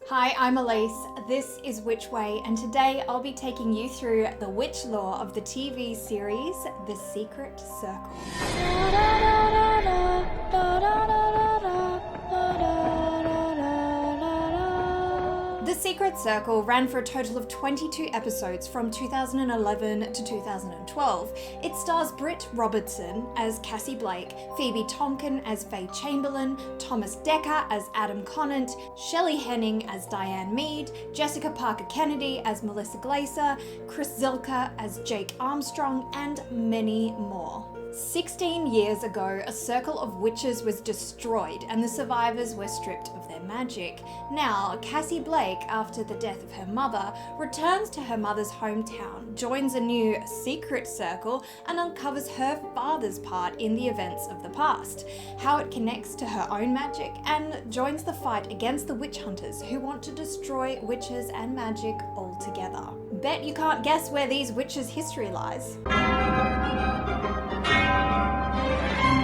Hi, I'm Elise. This is Witch Way, and today I'll be taking you through the witch lore of the TV series The Secret Circle. The Secret Circle ran for a total of 22 episodes from 2011 to 2012. It stars Britt Robertson as Cassie Blake, Phoebe Tonkin as Faye Chamberlain, Thomas Dekker as Adam Conant, Shelley Henning as Diane Mead, Jessica Parker Kennedy as Melissa Glaser, Chris Zilka as Jake Armstrong, and many more. 16 years ago, a circle of witches was destroyed and the survivors were stripped of their magic. Now, Cassie Blake, after the death of her mother, returns to her mother's hometown, joins a new secret circle, and uncovers her father's part in the events of the past, how it connects to her own magic, and joins the fight against the witch hunters who want to destroy witches and magic altogether. Bet you can't guess where these witches' history lies.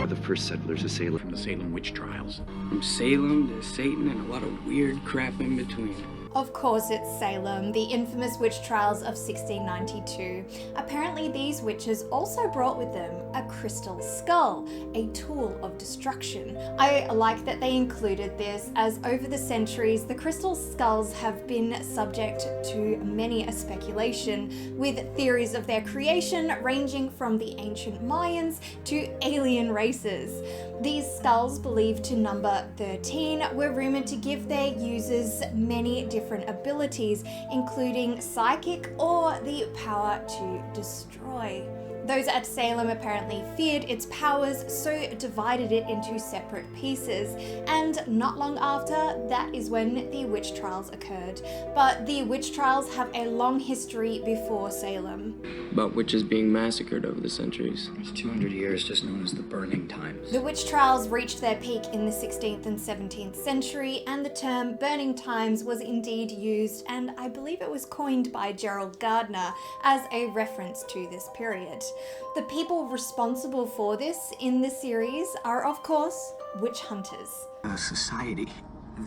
The first settlers of Salem from the Salem witch trials. From Salem to Satan and a lot of weird crap in between. Of course it's Salem, the infamous witch trials of 1692. Apparently these witches also brought with them a crystal skull, a tool of destruction. I like that they included this, as over the centuries the crystal skulls have been subject to many a speculation, with theories of their creation ranging from the ancient Mayans to alien races. These skulls, believed to number 13, were rumoured to give their users many different abilities, including psychic or the power to destroy. Those at Salem apparently feared its powers, so divided it into separate pieces, and not long after, that is when the witch trials occurred. But the witch trials have a long history before Salem. About witches being massacred over the centuries. It's 200 years just known as the Burning Times. The witch trials reached their peak in the 16th and 17th century, and the term burning times was indeed used, and I believe it was coined by Gerald Gardner as a reference to this period. The people responsible for this in the series are, of course, witch hunters. A society,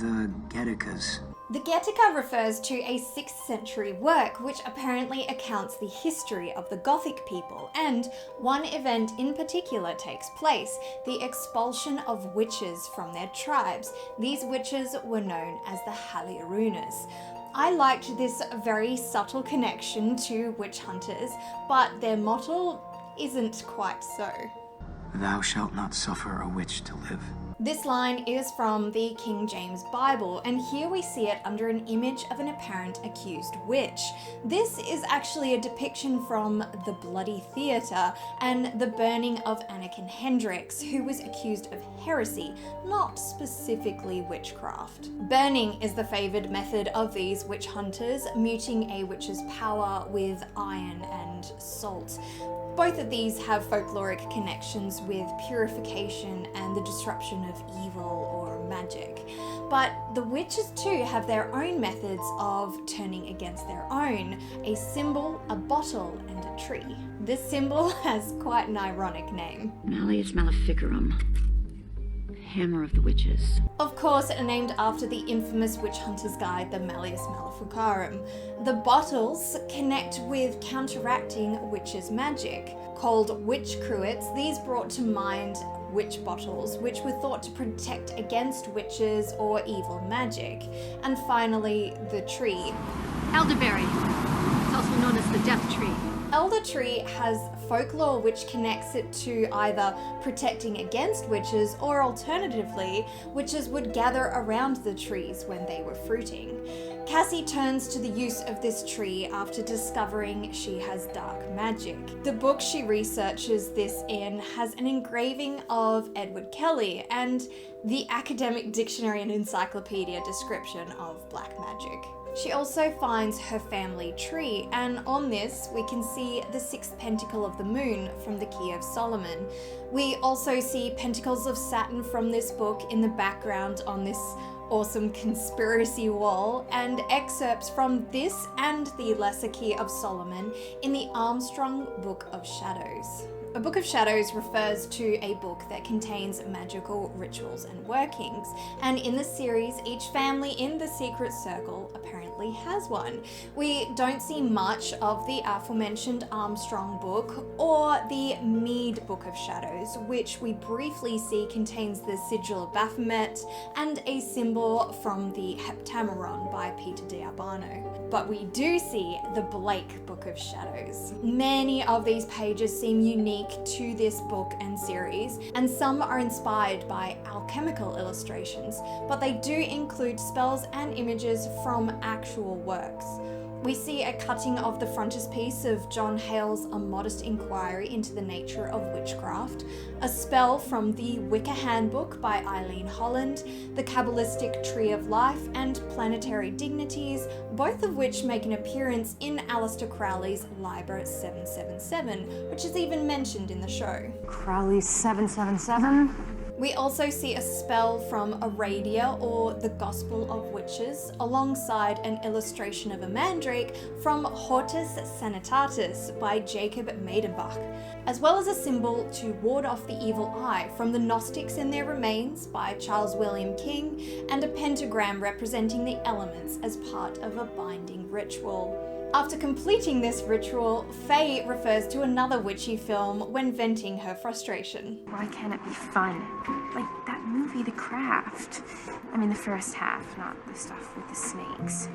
the Geticas. The Getica refers to a 6th century work which apparently accounts the history of the Gothic people, and one event in particular takes place, the expulsion of witches from their tribes. These witches were known as the Haliarunas. I liked this very subtle connection to witch hunters, but their motto isn't quite so. Thou shalt not suffer a witch to live. This line is from the King James Bible, and here we see it under an image of an apparent accused witch. This is actually a depiction from the Bloody Theatre and the burning of Anakin Hendricks, who was accused of heresy, not specifically witchcraft. Burning is the favoured method of these witch hunters, muting a witch's power with iron and salt. Both of these have folkloric connections with purification and the disruption of evil or magic. But the witches too have their own methods of turning against their own, a symbol, a bottle, and a tree. This symbol has quite an ironic name. Malleus Maleficarum, Hammer of the Witches. Of course, named after the infamous witch hunter's guide, the Malleus Maleficarum. The bottles connect with counteracting witches' magic. Called witch cruets, these brought to mind witch bottles, which were thought to protect against witches or evil magic. And finally, the tree. Elderberry. It's also known as the Death Tree. Elder Tree has folklore which connects it to either protecting against witches, or alternatively, witches would gather around the trees when they were fruiting. Cassie turns to the use of this tree after discovering she has dark magic. The book she researches this in has an engraving of Edward Kelly and the academic dictionary and encyclopedia description of black magic. She also finds her family tree, and on this we can see the 6th pentacle of the moon from the Key of Solomon. We also see pentacles of Saturn from this book in the background on this awesome conspiracy wall, and excerpts from this and the Lesser Key of Solomon in the Armstrong Book of Shadows. A Book of Shadows refers to a book that contains magical rituals and workings, and in the series, each family in the Secret Circle apparently has one. We don't see much of the aforementioned Armstrong book or the Mead Book of Shadows, which we briefly see contains the Sigil of Baphomet and a symbol from the Heptameron by Peter D'Abano. But we do see the Blake Book of Shadows. Many of these pages seem unique to this book and series, and some are inspired by alchemical illustrations, but they do include spells and images from actual works. We see a cutting of the frontispiece of John Hale's A Modest Inquiry into the Nature of Witchcraft, a spell from the Wicca Handbook by Eileen Holland, the Kabbalistic Tree of Life, and Planetary Dignities, both of which make an appearance in Aleister Crowley's Liber 777, which is even mentioned in the show. Crowley's 777? We also see a spell from Aradia, or the Gospel of Witches, alongside an illustration of a mandrake from Hortus Sanitatis by Jacob Maidenbach, as well as a symbol to ward off the evil eye from the Gnostics and Their Remains by Charles William King, and a pentagram representing the elements as part of a binding ritual. After completing this ritual, Faye refers to another witchy film when venting her frustration. Why can't it be fun? Like that movie, The Craft. I mean, the first half, not the stuff with the snakes.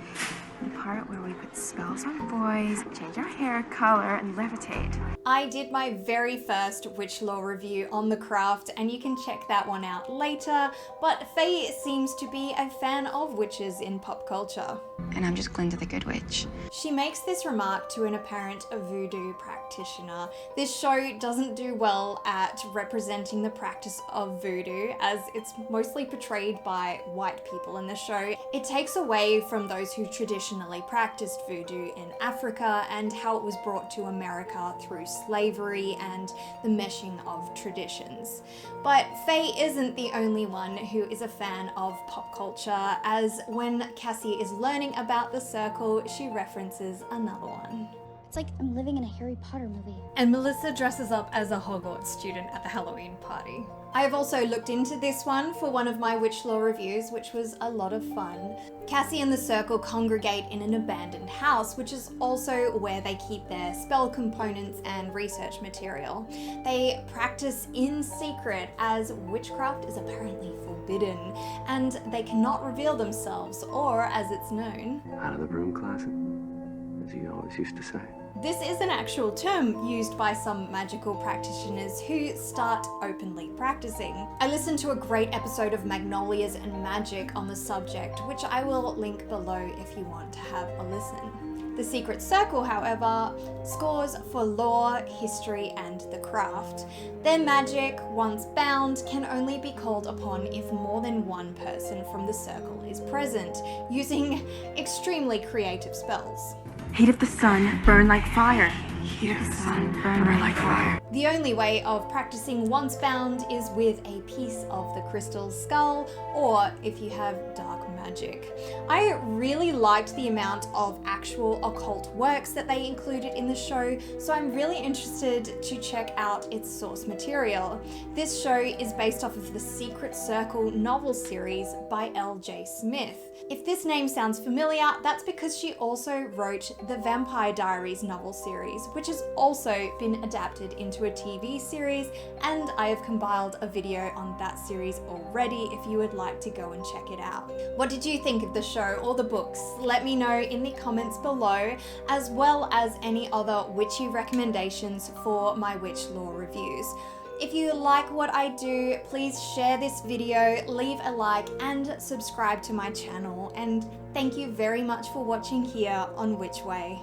The part where we put spells on boys, change our hair color, and levitate. I did my very first Witch Lore review on The Craft, and you can check that one out later, but Faye seems to be a fan of witches in pop culture. And I'm just Glinda the Good Witch. She makes this remark to an apparent voodoo practitioner. This show doesn't do well at representing the practice of voodoo, as it's mostly portrayed by white people in the show. It takes away from those who traditionally practiced voodoo in Africa and how it was brought to America through slavery and the meshing of traditions. But Faye isn't the only one who is a fan of pop culture, as when Cassie is learning about the circle, she references another one. It's like I'm living in a Harry Potter movie. And Melissa dresses up as a Hogwarts student at the Halloween party. I have also looked into this one for one of my Witch Lore reviews, which was a lot of fun. Cassie and the Circle congregate in an abandoned house, which is also where they keep their spell components and research material. They practice in secret, as witchcraft is apparently forbidden, and they cannot reveal themselves, or as it's known, Out of the broom closet, as you always used to say. This is an actual term used by some magical practitioners who start openly practicing. I listened to a great episode of Magnolias and Magic on the subject, which I will link below if you want to have a listen. The Secret Circle, however, scores for lore, history, and the craft. Their magic, once bound, can only be called upon if more than one person from the circle is present, using extremely creative spells. Heat of the sun, burn like fire. Heat of the sun, burn like fire. The only way of practicing once bound is with a piece of the crystal skull, or if you have dark magic. I really liked the amount of actual occult works that they included in the show, so I'm really interested to check out its source material. This show is based off of the Secret Circle novel series by L.J. Smith. If this name sounds familiar, that's because she also wrote the Vampire Diaries novel series, which has also been adapted into a TV series, and I have compiled a video on that series already if you would like to go and check it out. What did you think of the show or the books? Let me know in the comments below, as well as any other witchy recommendations for my Witch Lore reviews. If you like what I do, please share this video, leave a like, and subscribe to my channel. And thank you very much for watching here on Witch Way.